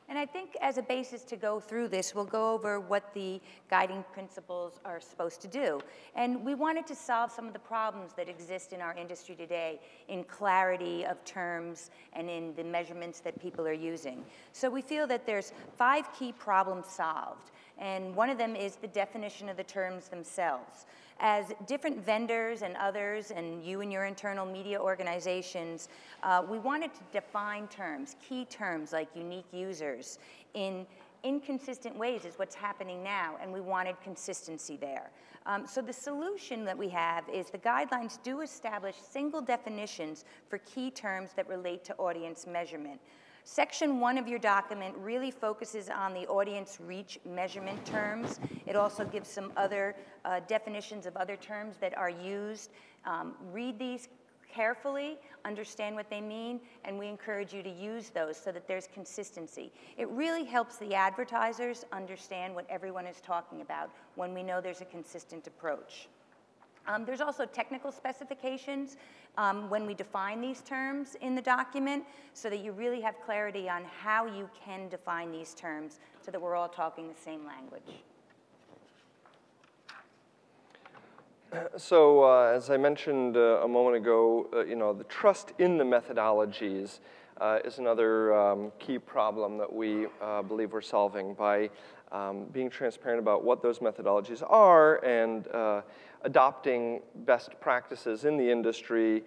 And I think as a basis to go through this, we'll go over what the guiding principles are supposed to do. And we wanted to solve some of the problems that exist in our industry today in clarity of terms and in the measurements that people are using. So we feel that there's 5 key problems solved. And one of them is the definition of the terms themselves. As different vendors and others, and you and your internal media organizations, we wanted to define terms, key terms like unique users, in inconsistent ways is what's happening now, and we wanted consistency there. So the solution that we have is the guidelines do establish single definitions for key terms that relate to audience measurement. Section 1 of your document really focuses on the audience reach measurement terms. It also gives some other definitions of other terms that are used. Read these carefully, understand what they mean, and we encourage you to use those so that there's consistency. It really helps the advertisers understand what everyone is talking about when we know there's a consistent approach. There's also technical specifications when we define these terms in the document so that you really have clarity on how you can define these terms so that we're all talking the same language. So as I mentioned a moment ago, the trust in the methodologies is another key problem that we believe we're solving by being transparent about what those methodologies are and adopting best practices in the industry,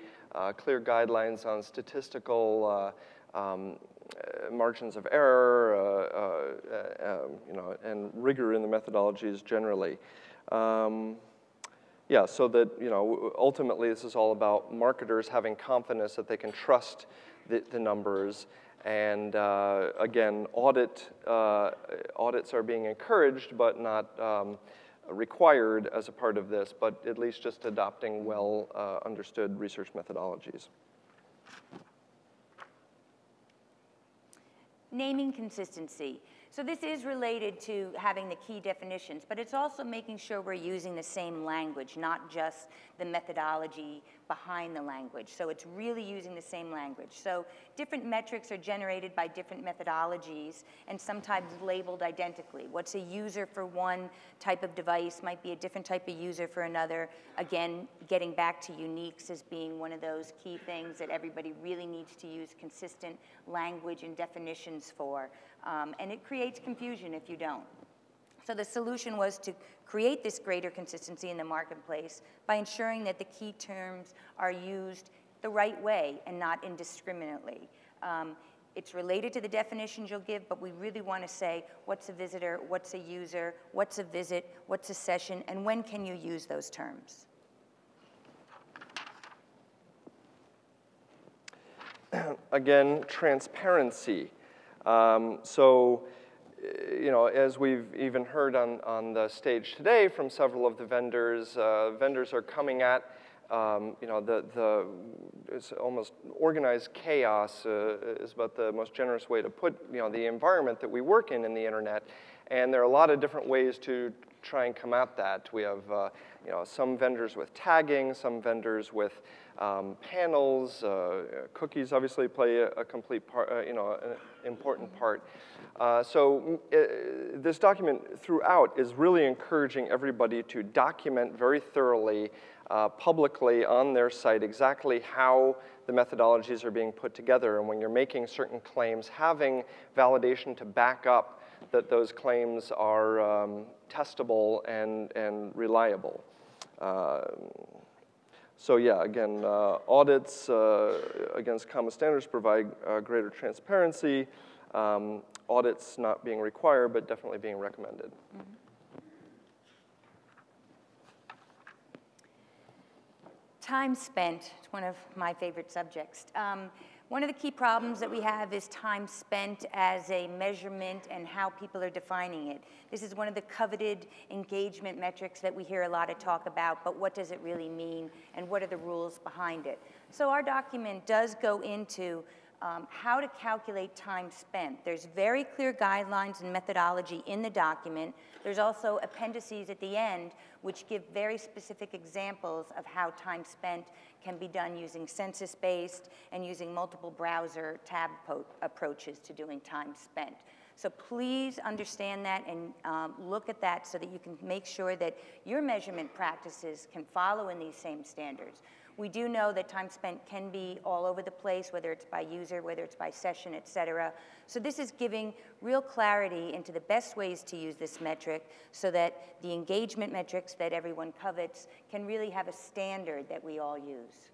clear guidelines on statistical margins of error, and rigor in the methodologies generally. Yeah, so that, ultimately this is all about marketers having confidence that they can trust the numbers. And again, audits are being encouraged, but not required as a part of this, but at least just adopting well understood research methodologies. Naming consistency. So this is related to having the key definitions, but it's also making sure we're using the same language, not just the methodology behind the language. So it's really using the same language. So different metrics are generated by different methodologies and sometimes labeled identically. What's a user for one type of device might be a different type of user for another. Again, getting back to uniques as being one of those key things that everybody really needs to use consistent language and definitions for. And it creates confusion if you don't. So the solution was to create this greater consistency in the marketplace by ensuring that the key terms are used the right way and not indiscriminately. It's related to the definitions you'll give, but we really want to say what's a visitor, what's a user, what's a visit, what's a session, and when can you use those terms. Again, transparency. As we've even heard on the stage today from several of the vendors, vendors are coming at, it's almost organized chaos is about the most generous way to put, the environment that we work in the internet. And there are a lot of different ways to try and come at that. We have, some vendors with tagging, some vendors with panels. Cookies obviously play a complete part, an important part. This document throughout is really encouraging everybody to document very thoroughly, publicly on their site exactly how the methodologies are being put together. And when you're making certain claims, having validation to back up that those claims are testable and reliable. So yeah, again, audits against common standards provide greater transparency. Audits not being required, but definitely being recommended. Mm-hmm. Time spent, it's one of my favorite subjects. One of the key problems that we have is time spent as a measurement and how people are defining it. This is one of the coveted engagement metrics that we hear a lot of talk about, but what does it really mean and what are the rules behind it? So our document does go into how to calculate time spent. There's very clear guidelines and methodology in the document. There's also appendices at the end which give very specific examples of how time spent can be done using census-based and using multiple browser tab approaches to doing time spent. So please understand that and look at that so that you can make sure that your measurement practices can follow in these same standards. We do know that time spent can be all over the place, whether it's by user, whether it's by session, et cetera. So this is giving real clarity into the best ways to use this metric so that the engagement metrics that everyone covets can really have a standard that we all use.